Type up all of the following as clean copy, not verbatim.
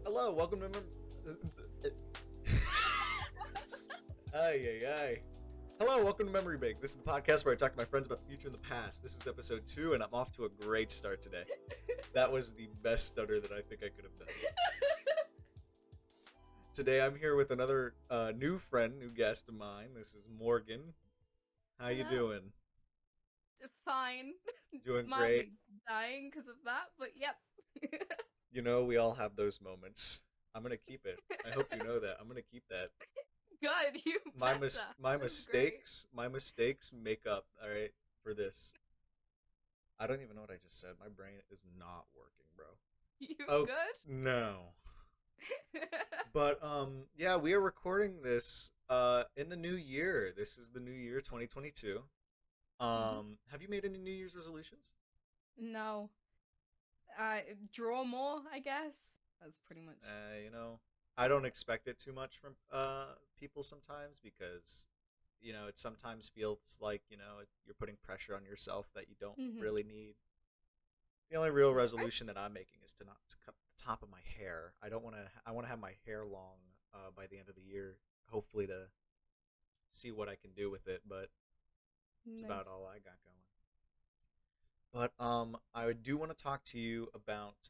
Hello, welcome to Ay, ay, ay. Hello, welcome to Memory Bank. This is the podcast where I talk to my friends about the future and the past. This is episode 2, and I'm off to a great start today. That was the best stutter that I think I could have done. Today I'm here with another new friend, new guest of mine. This is Morgan. How you Hello. doing? Fine. Doing great. Mildly dying because of that, but yep. You know, we all have those moments. I'm gonna keep it. I hope you know that. I'm gonna keep that. Good, you My better. my That's great. mistakes make up, all right, for this. I don't even know what I just said. My brain is not working, bro. You Oh good? no. But yeah, we are recording this in the new year. This is the new year 2022. hmm Have you made any New Year's resolutions? No. I draw more, I guess. That's pretty much. You know, I don't expect it too much from people sometimes because it sometimes feels like, you're putting pressure on yourself that you don't hmm really need. The only real I resolution that I'm making is to not to cut the top of my hair. I don't want to. I want to have my hair long by the end of the year. Hopefully to see what I can do with it, but it's about nice. all I got going. But I do want to talk to you about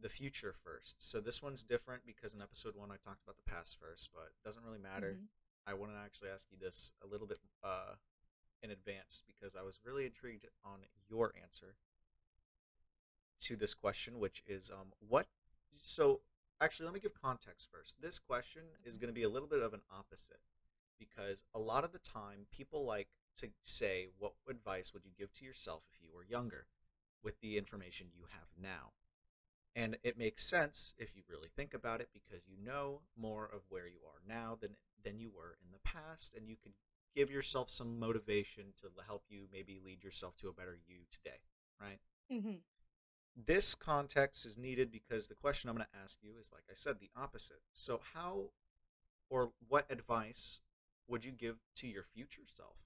the future first. So this one's different because in episode 1 I talked about the past first, but it doesn't really matter. hmm I want to actually ask you this a little bit in advance because I was really intrigued on your answer to this question, which is what. So actually, let me give context first. This question is Okay. going to be a little bit of an opposite because a lot of the time people like to say, "What advice would you give to yourself if you were younger?" with the information you have now. And it makes sense if you really think about it because you know more of where you are now than you were in the past, and you can give yourself some motivation to help you maybe lead yourself to a better you today, right? hmm This context is needed because the question I'm going to ask you is, like I said, the opposite. So, how or what advice would you give to your future self?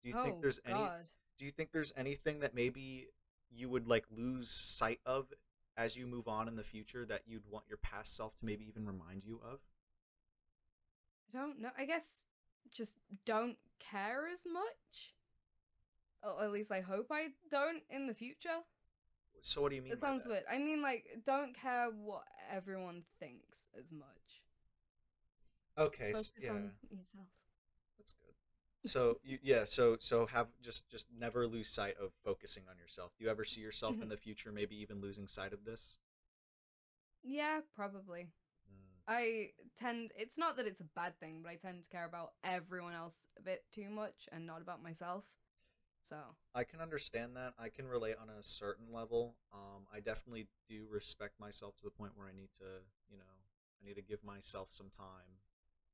Do you think Oh, there's any? God. Do you think there's anything that maybe you would like lose sight of as you move on in the future that you'd want your past self to maybe even remind you of? I don't know. I guess just don't care as much. Or at least I hope I don't in the future. So, what do you mean It by sounds that? weird. I mean, like, don't care what everyone thinks as much. Okay, Focus yeah, on yourself. that's good. So yeah, so have just never lose sight of focusing on yourself. Do you ever see yourself in Mhm. the future maybe even losing sight of this? Yeah, probably. Mm. I it's not that it's a bad thing, but I tend to care about everyone else a bit too much and not about myself. So, I can understand that. I can relate on a certain level. I definitely do respect myself to the point where I need to, I need to give myself some time.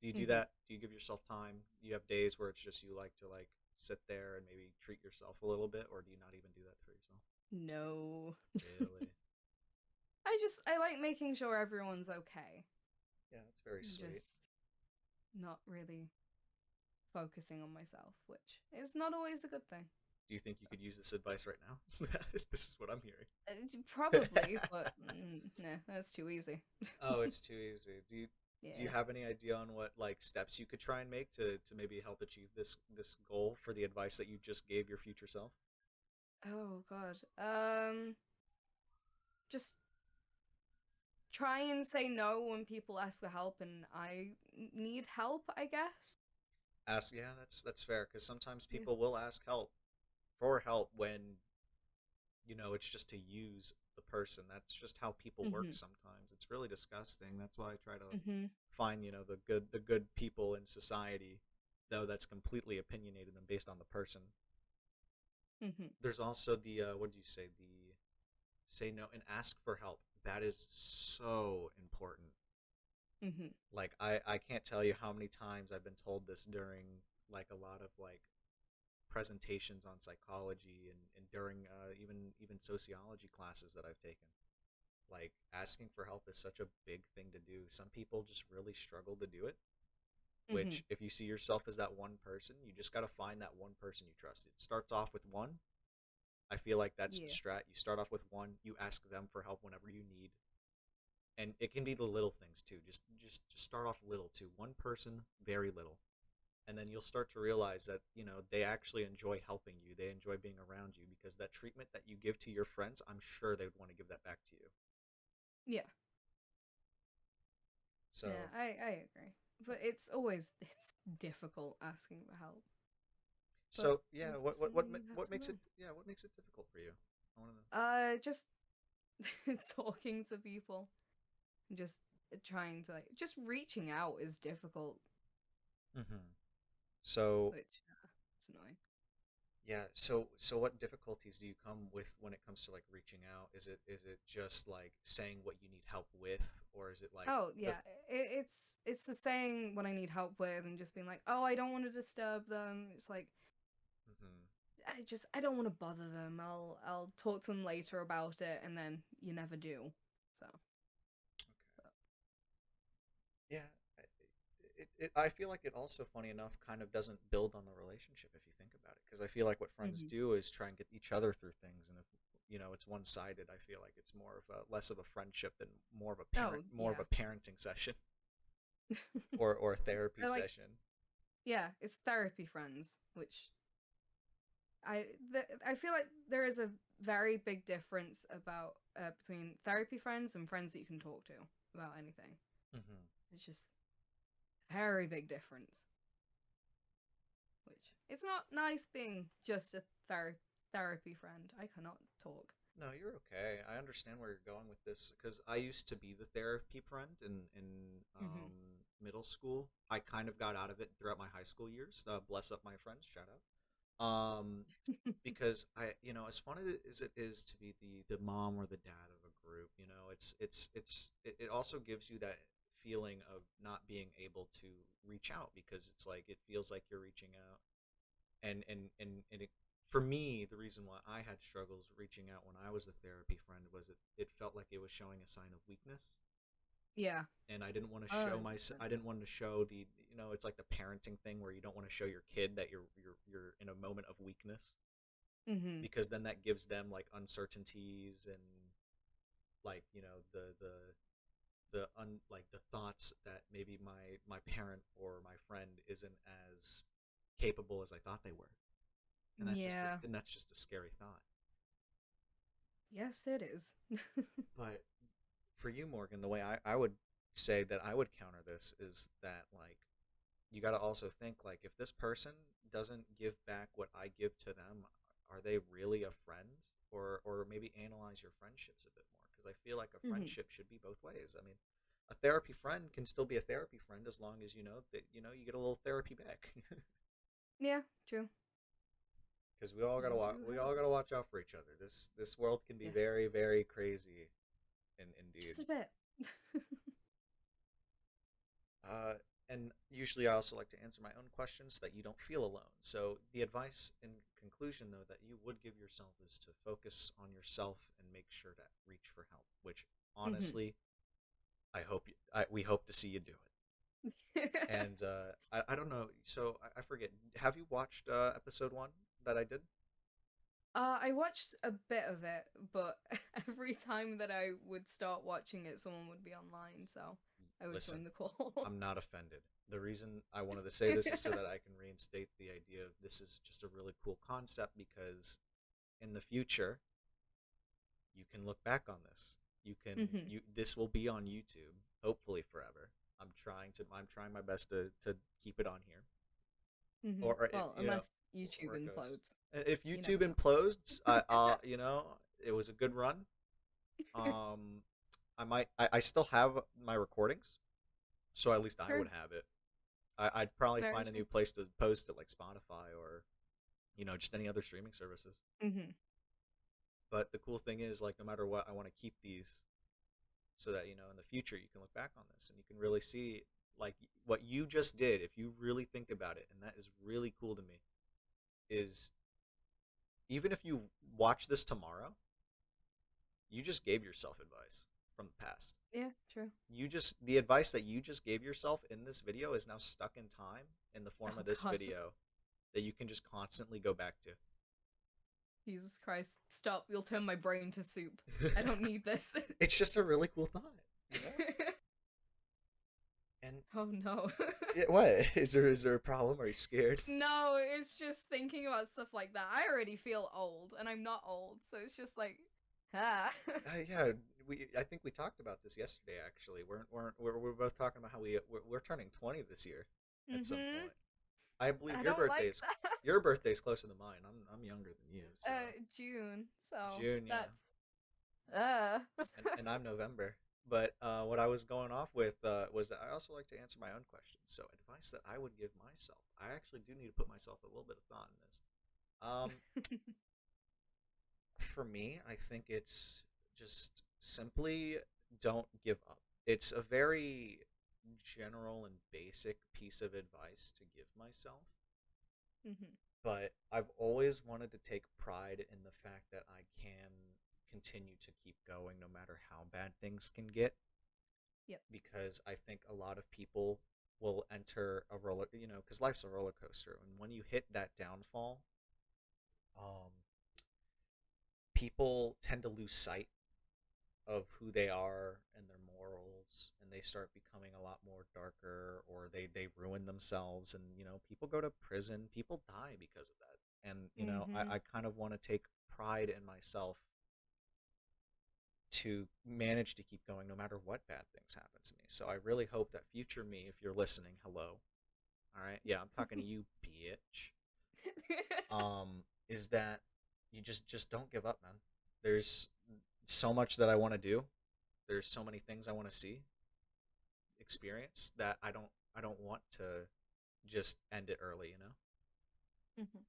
Do you do mhm. that? Do you give yourself time? You have days where it's just you like to like sit there and maybe treat yourself a little bit, or do you not even do that for yourself? No. Really? I like making sure everyone's okay. Yeah, that's very sweet. Just not really focusing on myself, which is not always a good thing. Do you think you could use this advice right now? This is what I'm It's hearing. probably, but nah, that's too easy. Oh, it's too easy. Do you Yeah. have any idea on what like steps you could try and make to maybe help achieve this goal for the advice that you just gave your future self? Oh God. Just try and say no when people ask for help and I need help, I guess. Ask, yeah, that's fair because sometimes Yeah. people will ask for help when it's just to use the person. That's just how people work Mhm. sometimes. It's really disgusting. That's why I try to Mhm. find the good people in society, though that's completely opinionated and based on the person. Mhm. There's also the what do you say, the say no and ask for help. That is so important. Mhm. Like I can't tell you how many times I've been told this during like a lot of like presentations on psychology and during even sociology classes that I've taken. Like asking for help is such a big thing to do. Some people just really struggle to do it. Mhm. Which, if you see yourself as that one person, you just got to find that one person you trust. It starts off with one. I feel like that's the Yeah. strat. You start off with one. You ask them for help whenever you need, And it can be the little things too. Just start off little too. One person, very little, and then you'll start to realize that they actually enjoy helping you. They enjoy being around you because that treatment that you give to your friends, I'm sure they would want to give that back to you. Yeah. Yeah, So I agree. But it's difficult asking for help. But so yeah, obviously you have what to makes it learn. what makes it difficult for you? I want to Just talking to people, just trying to just reaching out is difficult, know. So which it's annoying. yeah, so what difficulties do you come with when it comes to like reaching out? Is it just like saying what you need help with, or is it like Oh the yeah, it's the saying what I need help with, and just being like, oh, I don't want to disturb them. It's like Mhm. I don't want to bother them. I'll talk to them later about it, and then you never do. So Okay. Yeah, I feel like it also, funny enough, kind of doesn't build on the relationship if you think about it. Because I feel like what friends hmm do is try and get each other through things, and if it's one sided, I feel like it's more of a less of a friendship than oh more of yeah, a parenting session or a therapy they're like session. yeah, it's therapy friends, which I feel like there is a very big difference about between therapy friends and friends that you can talk to about anything. Hmm. It's just very big difference. Which it's not nice being just a therapy friend. I cannot talk. No, you're okay. I understand where you're going with this because I used to be the therapy friend in hmm middle school. I kind of got out of it throughout my high school years. Bless up my friends, shout out. Because as fun as it is to be the mom or the dad of a group, it also gives you that feeling of not being able to reach out because it's like it feels like you're reaching out and for me, the reason why I had struggles reaching out when I was a therapy friend was it felt like it was showing a sign of weakness, Yeah. and I didn't want to show my 100%. I didn't want to show it's like the parenting thing where you don't want to show your kid that you're in a moment of weakness hmm because then that gives them like uncertainties and like like the thoughts that maybe my parent or my friend isn't as capable as I thought they were, Yeah. and that's just a scary thought. Yes, it is. But for you, Morgan, the way I would say that I would counter this is that like you got to also think like if this person doesn't give back what I give to them, are they really a friend? Or maybe analyze your friendships a bit more because I feel like a hmm friendship should be both ways. I mean, a therapy friend can still be a therapy friend as long as you know that you get a little therapy back. Yeah, true. Because You do we have all that. gotta watch out for each other. This world can be Yes. very very crazy, indeed. Just a bit. Uh, and usually I also like to answer my own questions so that you don't feel alone. So the advice in conclusion, though, that you would give yourself is to focus on yourself and make sure to reach for help. Which hmm honestly, we hope to see you do it. And I don't know. So I forget. Have you watched episode one that I did? I watched a bit of it, but every time that I would start watching it, someone would be online, so I would Listen, join the call. I'm not offended. The reason I wanted to say this is so that I can reinstate the idea of this is just a really cool concept because in the future you can look back on this. hmm This will be on YouTube, hopefully forever. I'm trying my best to keep it on here. Or Well, unless YouTube where it goes. implodes, And if you never YouTube know. implodes, it was a good run. Um I still have my recordings, so at least I Sure, would have it. I'd probably very find a true. new place to post it like Spotify or just any other streaming services. hmm But the cool thing is like no matter what, I want to keep these so that in the future you can look back on this and you can really see like what you just did if you really think about it, and that is really cool to me, is even if you watch this tomorrow, you just gave yourself advice from the past. Yeah, true. The advice that you just gave yourself in this video is now stuck in time in the form Oh of this God, video that you can just constantly go back to. Jesus Christ! Stop! You'll turn my brain to soup. I don't need this. It's just a really cool thought. you know. And Oh no. what is there a problem? Are you scared? No, it's just thinking about stuff like that. I already feel old, and I'm not old, so it's just like, ah. Yeah, I think we talked about this yesterday. Actually, we're both talking about how we're turning 20 this year, at some Mhm. point. I believe I don't like that. your birthday's closer to mine. I'm younger than you, so June. So June, yeah, that's uh. and I'm November. But what I was going off with was that I also like to answer my own questions. So advice that I would give myself. I actually do need to put myself a little bit of thought in this. For me, I think it's just simply don't give up. It's a very general and basic piece of advice to give myself, Mhm. but I've always wanted to take pride in the fact that I can continue to keep going no matter how bad things can get, Yep. because I think a lot of people will enter a because life's a roller coaster, and when you hit that downfall, um, people tend to lose sight of who they are and their morals, and they start becoming a lot more darker, or they ruin themselves, and people go to prison, people die because of that. And Mhm. I kind of want to take pride in myself to manage to keep going no matter what bad things happen to me. So I really hope that future me, if you're listening, hello, all right, yeah, I'm talking to you, bitch, is that you just don't give up, man. There's so much that I want to do. There's so many things I want to see, experience, that I don't want to just end it early, you know? Mhm.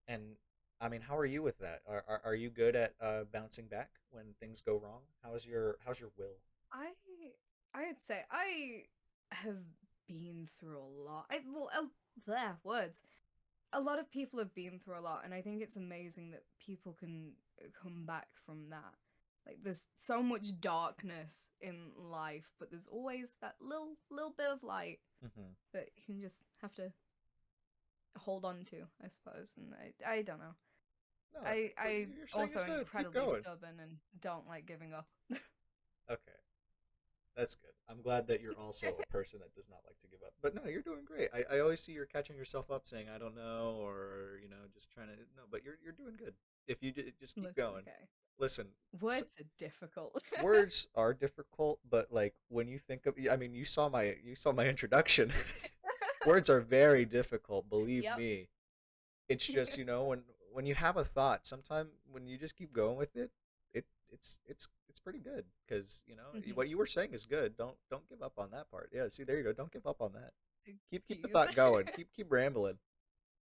And I mean, how are you with that? Are you good at bouncing back when things go wrong? How's your will? I I'd say I have been through a lot. There words. A lot of people have been through a lot, and I think it's amazing that people can come back from that. Like, there's so much darkness in life, but there's always that little bit of light Hmm. that you can just have to hold on to, I suppose. And I don't know. No, what I you're saying also is am good. Keep incredibly going. stubborn and don't like giving up. Okay, that's good. I'm glad that you're also a person that does not like to give up. But no, you're doing great. I always see you're catching yourself up saying I don't know, or just trying to no, but you're doing good. If you just keep Listen, going. okay. Listen, Words are difficult. words are difficult, but like when you think of, I mean, you saw my introduction. Words are very difficult, believe Yep. me. It's just, when you have a thought, sometimes when you just keep going with it, it's pretty good, because Mhm. what you were saying is good. Don't give up on that part. Yeah, see, there you go. Don't give up on that. Keep the Jeez. thought going. Keep rambling.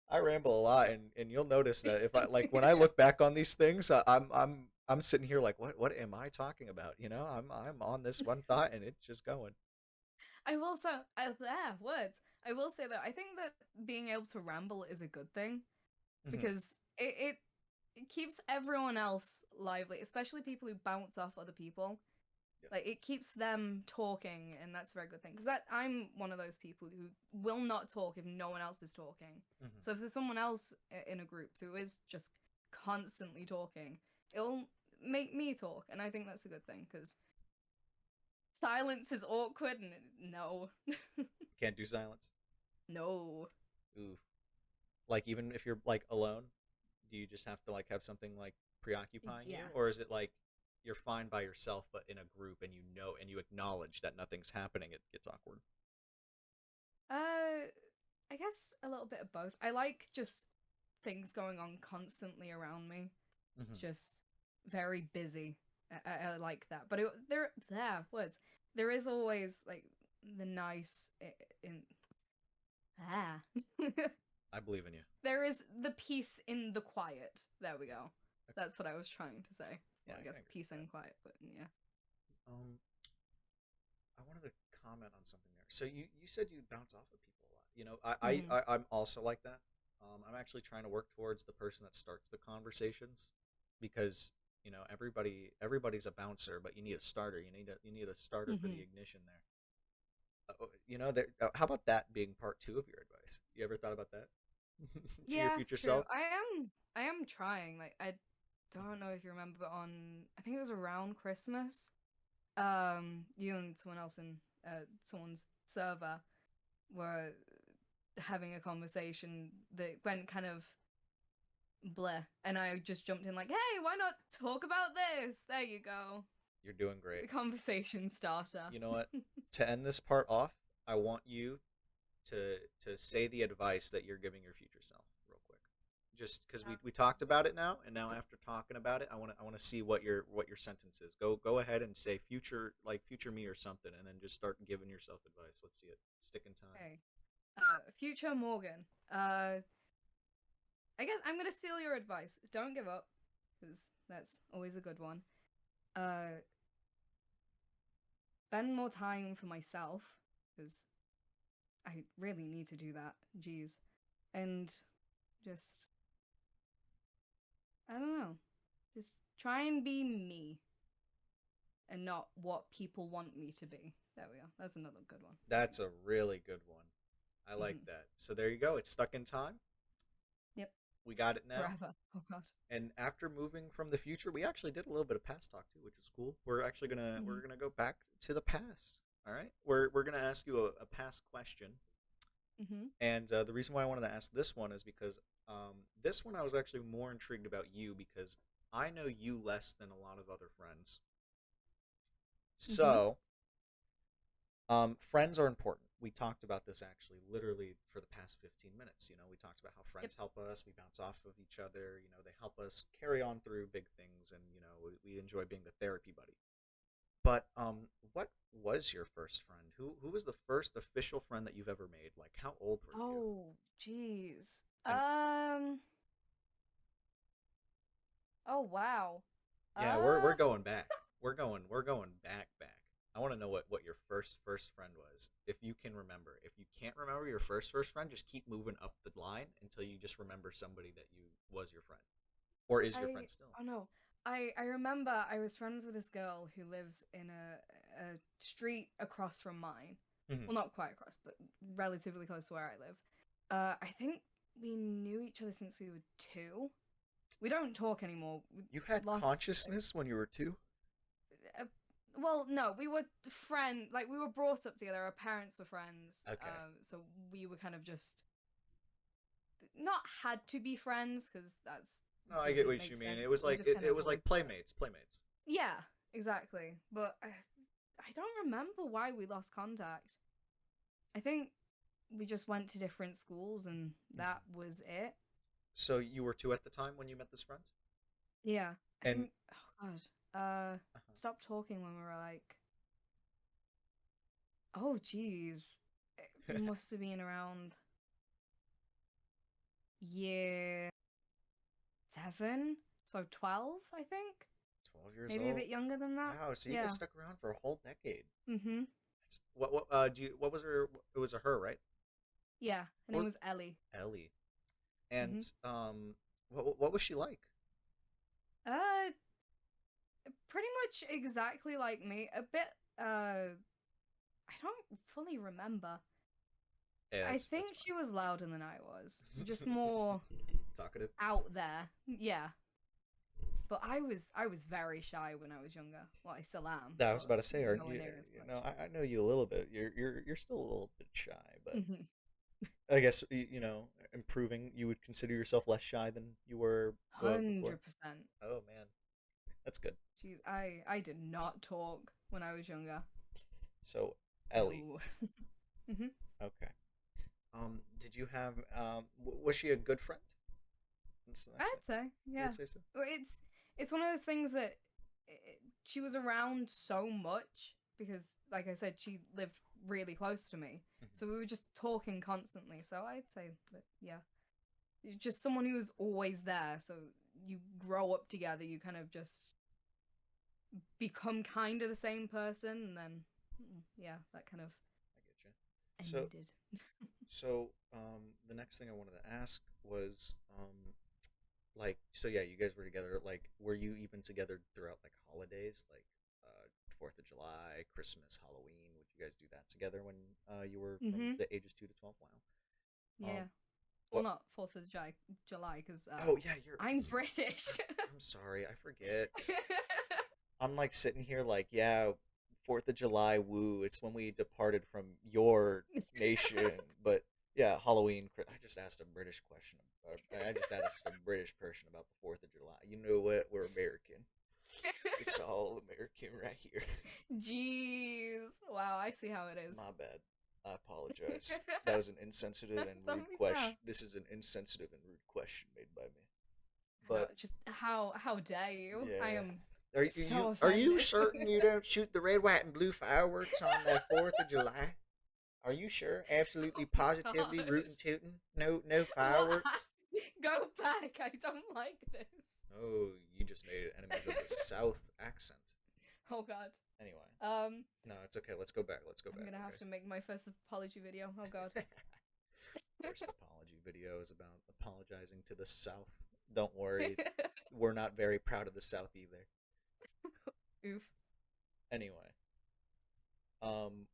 I ramble a lot, and you'll notice that if I like when I look back on these things, I'm sitting here like, what am I talking about? I'm on this one thought, and it's just going. I will say, words. I will say that I think that being able to ramble is a good thing Hmm. because it keeps everyone else lively, especially people who bounce off other people. Yes. Like, it keeps them talking, and that's a very good thing. Because that I'm one of those people who will not talk if no one else is talking. Hmm. So if there's someone else in a group who is just constantly talking, it'll make me talk, and I think that's a good thing because silence is awkward, and no, Can't do silence. no. Ooh. Like even if you're like alone, do you just have to like have something like preoccupying you, Yeah. or is it like you're fine by yourself, but in a group, and you acknowledge that nothing's happening, it gets awkward? Uh, I guess a little bit of both. I like just things going on constantly around me, Hmm. just very busy. I like that, but there words. There is always like the nice in ah. I believe in you. There is the peace in the quiet. There we go. That's what I was trying to say. Yeah, Well, I I can guess agree with peace that. and quiet, but yeah. Um, I wanted to comment on something there. So you said you bounce off of people a lot. Hmm. I'm also like that. I'm actually trying to work towards the person that starts the conversations, because everybody's a bouncer, but you need a starter. You need a starter for the Hmm. ignition there. How about that being part two of your advice? You ever thought about that to your Yeah, future true. self? I am trying. Like, I don't know if you remember, but on I think it was around Christmas. you and someone else in someone's server were having a conversation that went kind of bleh, and I just jumped in like, hey, why not talk about this? There you go. You're doing great. The conversation starter. You know what? To end this part off, I want you to say the advice that you're giving your future self real quick. Just because we talked about it now, and now after talking about it, I want to see what your sentence is. Go ahead and say future me or something, and then just start giving yourself advice. Let's see it. Stick in time. Okay. Future Morgan. I guess I'm gonna steal your advice. Don't give up, because that's always a good one. Uh, spend more time for myself, because I really need to do that. Jeez. And just, I don't know. Just try and be me and not what people want me to be. There we are. That's another good one. That's a really good one. I like Mhm. that. So there you go. It's stuck in time. Yep. We got it now. Forever. Oh god. And after moving from the future, we actually did a little bit of past talk too, which is cool. We're actually we're Mhm. gonna go back to the past. All right, we're gonna ask you a past question, Mhm. and the reason why I wanted to ask this one is because this one I was actually more intrigued about you because I know you less than a lot of other friends. Mhm. So friends are important. We talked about this actually literally for the past 15 minutes. We talked about how Yep. friends help us. We bounce off of each other. They help us carry on through big things, and we enjoy being the therapy buddy. But what was your first friend? Who was the first official friend that you've ever made? Like, how old were you? Oh, jeez. And Oh wow. yeah, we're Uh. going back. We're going back. I want to know what your first friend was. If you can remember. If you can't remember your first friend, just keep moving up the line until you just remember somebody that you was your friend or is your I friend still. oh no. I remember I was friends with this girl who lives in a street across from mine. Hmm. Well, not quite across, but relatively close to where I live. I think we knew each other since we were 2. We don't talk anymore. We You had lost. consciousness when you were 2? Uh, well, no, we were like we were brought up together. Our parents were friends, Okay. so we were kind of just not had to be friends because that's No, I get doesn't what you make mean. sense. It was But we like just it, kind it of was like always playmates. yeah, exactly. But I don't remember why we lost contact. I think we just went to different schools and Mhm. that was it. So you were 2 at the time when you met this friend? Yeah, I And think. Oh God. Uh, uh stopped talking when we were like. Oh geez, it must have been around year 7, so 12, I think. 12 years Maybe a old. bit younger than that. Wow, so you guys Yeah. stuck around for a whole decade. Mhm. What was her? It was a her, right? Yeah. Her name What was Ellie. Ellie. And Mhm. what was she like? Uh, pretty much exactly like me. A bit. I don't fully remember. Yeah, I that's think she was louder than I was. Just more fine. Talkative. out there. Yeah. But I was very shy when I was younger. Well, I still am, Yeah, I was but about to say, aren't nowhere you? near as much. I know you a little bit. You're still a little bit shy, but Mhm. I guess improving. You would consider yourself less shy than you were before. 100%. Oh man, that's good. Jeez, I did not talk when I was younger. So Ellie, No. Hmm. okay. Did you have was she a good friend? That's the next I'd thing. say, You yeah. would say so. Well, it's one of those things that she was around so much because, like I said, she lived really close to me, Mhm. so we were just talking constantly. So I'd say that, yeah, you're just someone who was always there. So you grow up together, you kind of just become kind of the same person, and then yeah, that kind of I get you. So ended. the next thing I wanted to ask was like so yeah, you guys were together. Like, were you even together throughout like holidays, like 4th of July, Christmas, Halloween? Would you guys do that together when you were from Hmm. the ages 2 to 12? Wow. Yeah. Well, What? not 4th of July, because Oh yeah, I'm British. I'm sorry, I forget. I'm like sitting here like, yeah. Fourth of July woo. It's when we departed from your nation. But yeah, Halloween. I just asked a British question. I just asked a British person about the Fourth of July. You know what? We're American. It's all American right here. Jeez. Wow, I see how it is. My bad. I apologize. That was an insensitive and Don't rude be question. tough. This is an insensitive and rude question made by me. I know, But just how dare you? I yeah. am Are you so are you offended. certain you don't shoot the red, white, and blue fireworks on the Fourth of July? Are you sure? Absolutely, Oh positively, gosh. rootin' tootin'? No What fireworks? Go back. I don't like this. Oh, you just made enemies of the South accent. Oh god. Anyway, Um, no, it's okay. Let's go back. Let's go I'm back. gonna have to make my first apology video. Oh god. Okay. First apology video is about apologizing to the South. Don't worry, we're not very proud of the South either. Oof. Anyway, um,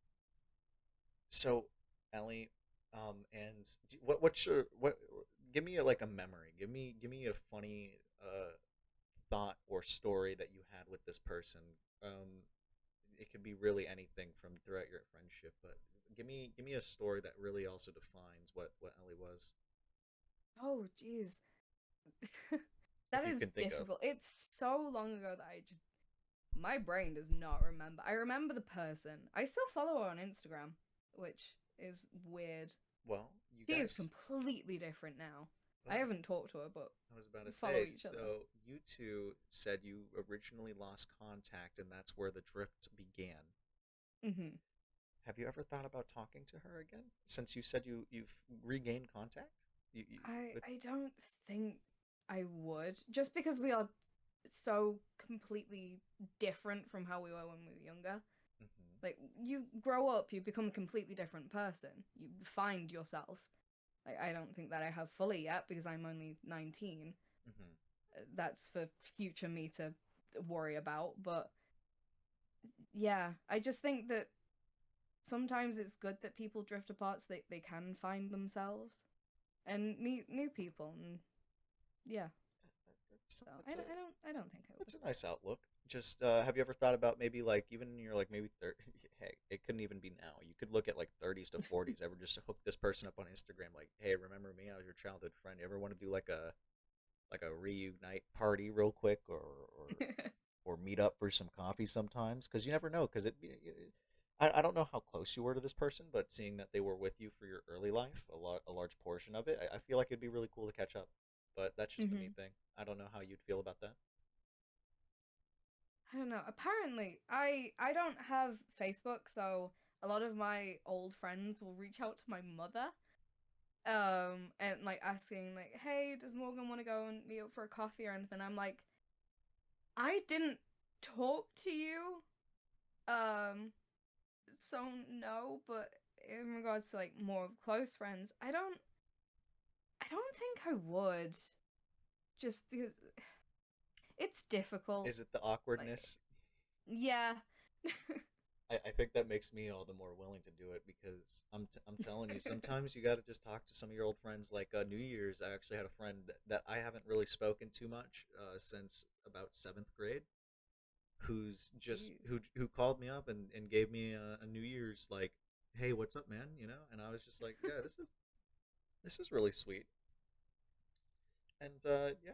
so Ellie, and what's your what? Give me like a memory. Give me a funny thought or story that you had with this person. It could be really anything from throughout your friendship, but give me a story that really also defines what Ellie was, Oh jeez. if That you is can think of. difficult. It's so long ago that my brain does not remember. I remember the person. I still follow her on Instagram, which is weird. Well, you She is guys. completely different now. I Well, haven't talked to her, but I was about we to follow say. each other. So you two said you originally lost contact, and that's where the drift began. Hmm. Have you ever thought about talking to her again? Since you said you've regained contact. You I with. I don't think I would, just because we are so completely different from how we were when we were younger. Hmm. Like you grow up, you become a completely different person. You find yourself. Like I don't think that I have fully yet because I'm only 19. Hmm. That's for future me to worry about, but yeah, I just think that sometimes it's good that people drift apart so they can find themselves and meet new people and yeah. That's So that's a I don't think I that's would. a nice outlook. Just have you ever thought about maybe like even in your like maybe 30, hey, it couldn't even be now. You could look at like 30s to 40s. Ever just hook this person up on Instagram like, hey, remember me? I was your childhood friend. You ever want to do like a reunite party real quick, or meet up for some coffee sometimes? Because you never know. Because I don't know how close you were to this person, but seeing that they were with you for your early life, a large portion of it, I feel like it'd be really cool to catch up. But that's just a me Hmm. thing. I don't know how you'd feel about that. I don't know. Apparently, I don't have Facebook, so a lot of my old friends will reach out to my mother, and like asking like, "Hey, does Morgan want to go and meet up for a coffee or anything?" I'm like, I didn't talk to you, um, so no. But in regards to like more close friends, I don't think I would, just because it's difficult. Is it the Like, awkwardness? yeah. I think that makes me all the more willing to do it because I'm telling you, sometimes you got to just talk to some of your old friends. Like New Year's, I actually had a friend that I haven't really spoken too much since about seventh grade, who's just Jeez. who called me up and gave me a New Year's like, hey, what's up, man? And I was just like, yeah, this is really sweet. And yeah,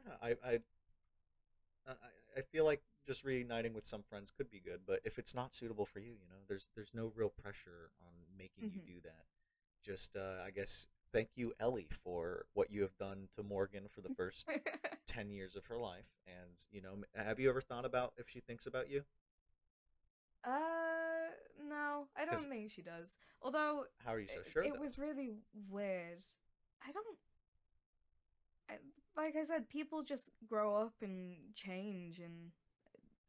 I feel like just reuniting with some friends could be good, but if it's not suitable for you, there's no real pressure on making you Hmm. do that. Just I guess thank you, Ellie, for what you have done to Morgan for the first 10 years of her life. And have you ever thought about if she thinks about you? No, I Because don't think she does. Although how are you so sure it though? was really weird. I don't, I, like I said, people just grow up and change, and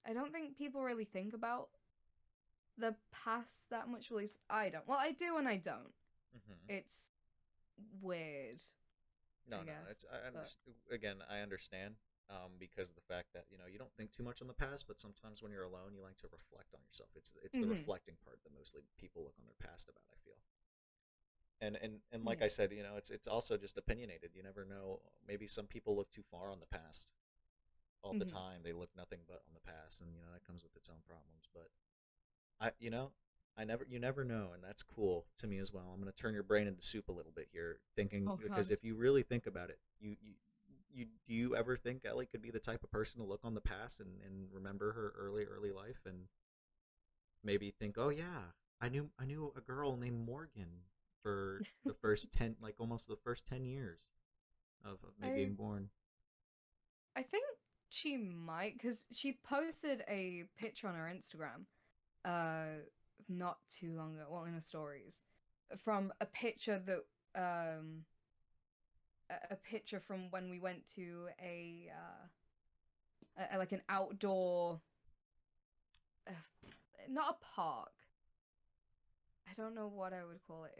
I don't think people really think about the past that much. At least I don't. Well, I do and I don't. Hmm. It's weird, No, I no, guess. I But understand. Again, I understand. Because of the fact that you don't think too much on the past, but sometimes when you're alone, you like to reflect on yourself. It's the hmm, reflecting part that mostly people look on their past about. I feel. And like yeah. I said, it's also just opinionated. You never know. Maybe some people look too far on the past all the Hmm. time. They look nothing but on the past, and that comes with its own problems. But you know, you never know, and that's cool to me as well. I'm gonna turn your brain into soup a little bit here, thinking Oh because God. if you really think about it, you do you ever think Ellie could be the type of person to look on the past and remember her early life and maybe think, oh yeah, I knew a girl named Morgan for the first 10, like almost the first 10 years of me I being born. I think she might, because she posted a picture on her Instagram, not too long ago, well, in her stories, from a picture that a picture from when we went to like an outdoor, uh, not a park. I don't know what I would call it.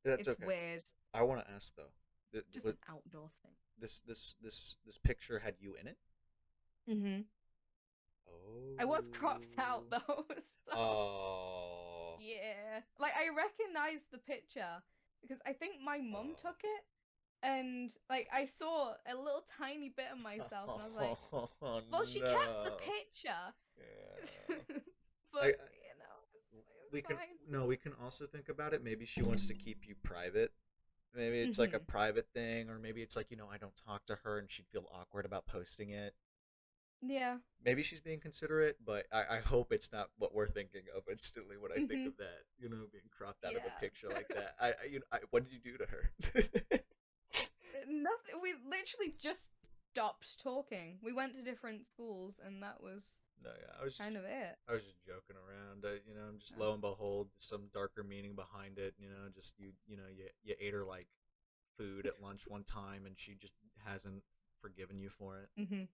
That's It's okay. weird. I want to ask though, Just an outdoor thing. this picture had you in it? Mm-hmm. I was cropped out Oh. though, so Oh. yeah. Like I recognized the picture because I think my mum Oh. took it and like I saw a little tiny bit of myself and I was like, Oh well, she kept the no. picture. Yeah. But, I it's we can fine. no, we can also think about it. Maybe she wants to keep you private. Maybe it's like a Hmm. private thing, or maybe it's like, I don't talk to her and she'd feel awkward about posting it. Yeah. Maybe she's being considerate, but I hope it's not what we're thinking of instantly when I think Hmm. of that, being cropped out of a Yeah. picture like that. What did you do to her? Nothing. We literally just stopped talking. We went to different schools and that was No, yeah, I was just kind of it. I was just joking around. Just Uh, lo and behold, some darker meaning behind it. Just you ate her like food at lunch one time, and she just hasn't forgiven you for it. hmm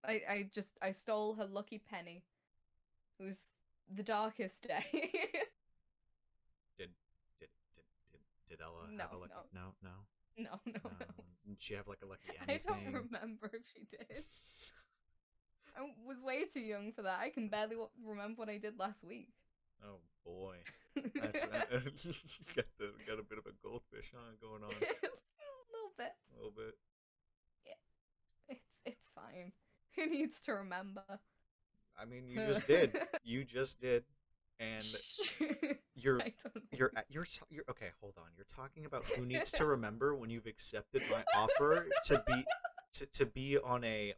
I stole her lucky penny. It was the darkest day. Did did did Ella No, have a lucky? no, No, no, no, no, no. no. Did she have like a lucky I don't anything? remember if she did. I was way too young for that. I can barely remember what I did last week. Oh boy, that's got a bit of a goldfish going A on little bit. a little bit. Yeah, it's fine. Who needs to remember? I mean, you just did. You just did, and you're I don't you're know. at you're okay. Hold on. You're talking about who needs to remember when you've accepted my offer to be on a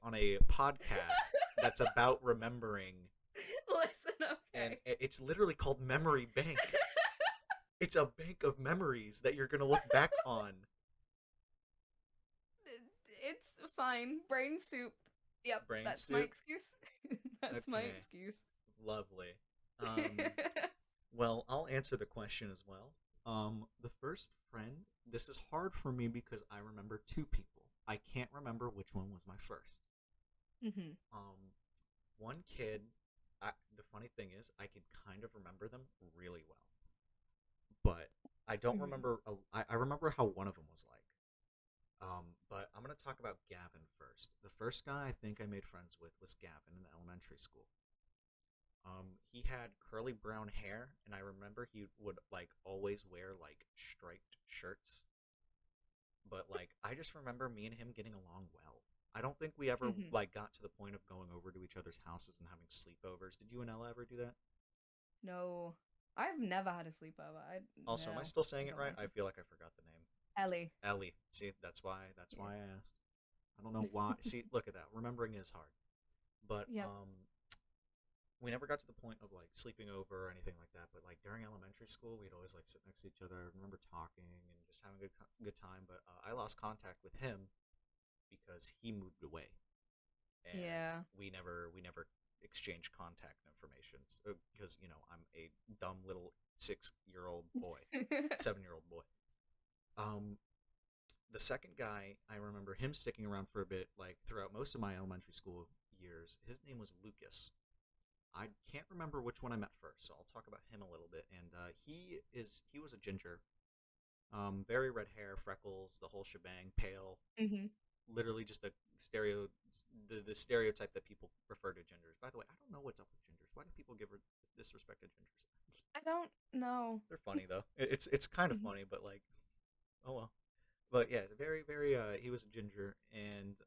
podcast that's about remembering, Listen, and okay. it's literally called Memory Bank. It's a bank of memories that you're gonna look back on. It's fine. Brain soup. Yep, Brain that's my soup. excuse. That's my Okay, excuse. lovely. Well, I'll answer the question as well. The first friend, this is hard for me because I remember two people. I can't remember which one was my first. Hmm. Um, One kid, the funny thing is, I can kind of remember them really well, but I don't Hmm. remember. I remember how one of them was like. But I'm gonna talk about Gavin first. The first guy I think I made friends with was Gavin in elementary school. He had curly brown hair, and I remember he would like always wear like striped shirts. But like, I just remember me and him getting along well. I don't think we ever Hmm. like got to the point of going over to each other's houses and having sleepovers. Did you and Ella ever do that? No, I've never had a sleepover. I Also, am I no, still I saying it don't right? like I it. feel like I forgot the name. It's Ellie. Ellie. See, that's Yeah. why I asked. I don't know why. See, look at that. Remembering is hard. But Yep. we never got to the point of like sleeping over or anything like that. But like during elementary school, we'd always like sit next to each other. I remember talking and just having a good time. But I lost contact with him because he moved away, and Yeah. we never exchanged contact information because I'm a dumb little 6-year old boy, 7-year old boy. Um, the second guy, I remember him sticking around for a bit, like throughout most of my elementary school years. His name was Lucas. I can't remember which one I met first, so I'll talk about him a little bit. And he was a ginger, very red hair, freckles, the whole shebang, pale, Hmm. literally just the stereotype that people refer to gingers. By the way, I don't know what's up with gingers. Why do people give disrespect to gingers? I don't know. They're funny though. It's kind of Mhm. funny, but like, oh well. But yeah, very very. He was a ginger, and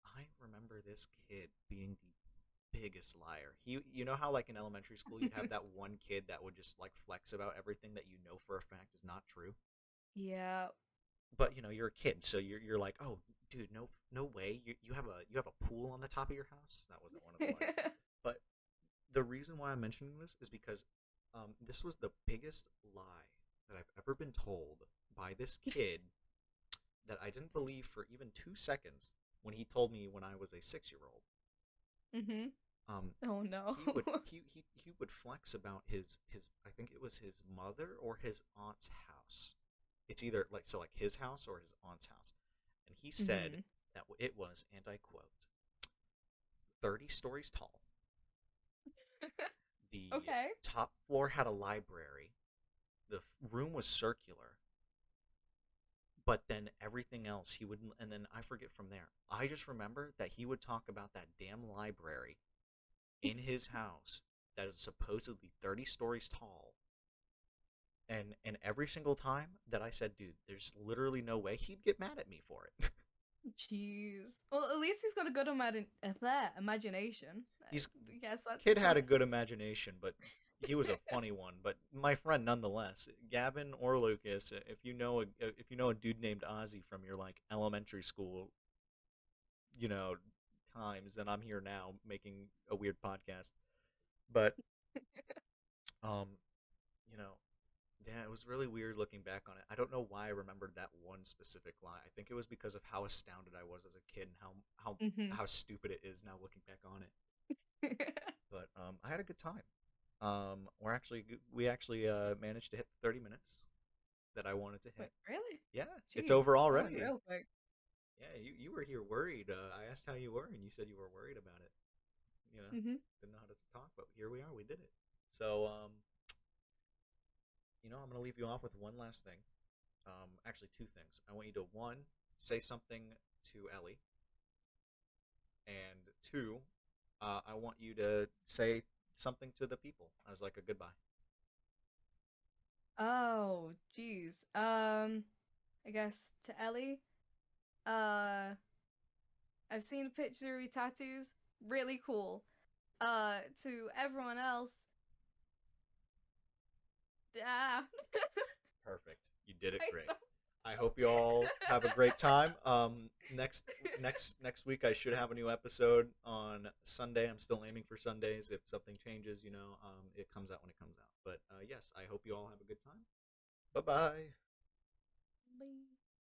I remember this kid being the biggest liar. You know how like in elementary school you'd have that one kid that would just like flex about everything that you know for a fact is not true. Yeah. But you know you're a kid, so you're like, oh, dude, no way. You have a pool on the top of your house. That wasn't one of the lies. But the reason why I'm mentioning this is because this was the biggest lie that I've ever been told by this kid that I didn't believe for even 2 seconds when he told me when I was a 6 year old. Mhm. Um, Oh no. he would flex about his I think it was his mother or his aunt's house. It's either like so like his house or his aunt's house, and he said Mhm. that it was, and I quote, 30 stories tall. The Okay. top floor had a library. The room was circular, but then everything else he would, and then I forget from there. I just remember that he would talk about that damn library in his house that is supposedly 30 stories tall. And every single time that I said, dude, there's literally no way, he'd get mad at me for it. Jeez. Well, at least he's got a good imagination. He's Yes, that's a kid had a good plus. imagination, but he was a funny one. But my friend, nonetheless, Gavin or Lucas, if you know a dude named Ozzy from your like elementary school, you know, times, then I'm here now making a weird podcast. But um, you know, yeah, it was really weird looking back on it. I don't know why I remembered that one specific line. I think it was because of how astounded I was as a kid and how Mhm. how stupid it is now looking back on it. But I had a good time. We actually managed to hit the 30 minutes that I wanted to Wait, hit. really? Yeah, it's Jeez, over that went already. real quick. Yeah, you were here worried. I asked how you were, and you said you were worried about it. You know, Mhm. didn't know how to talk, but here we are. We did it. So, I'm gonna leave you off with one last thing. Actually, two things. I want you to one say something to Ellie, and two, I want you to say something to the people as like a goodbye. Oh, jeez. I guess to Ellie. Uh, I've seen a picture of your tattoos. Really cool. To everyone else. Ah. Perfect. You did it I great. don't. I hope you all have a great time. Next week I should have a new episode on Sunday. I'm still aiming for Sundays. If something changes, it comes out when it comes out. But yes, I hope you all have a good time. Bye bye. Bye.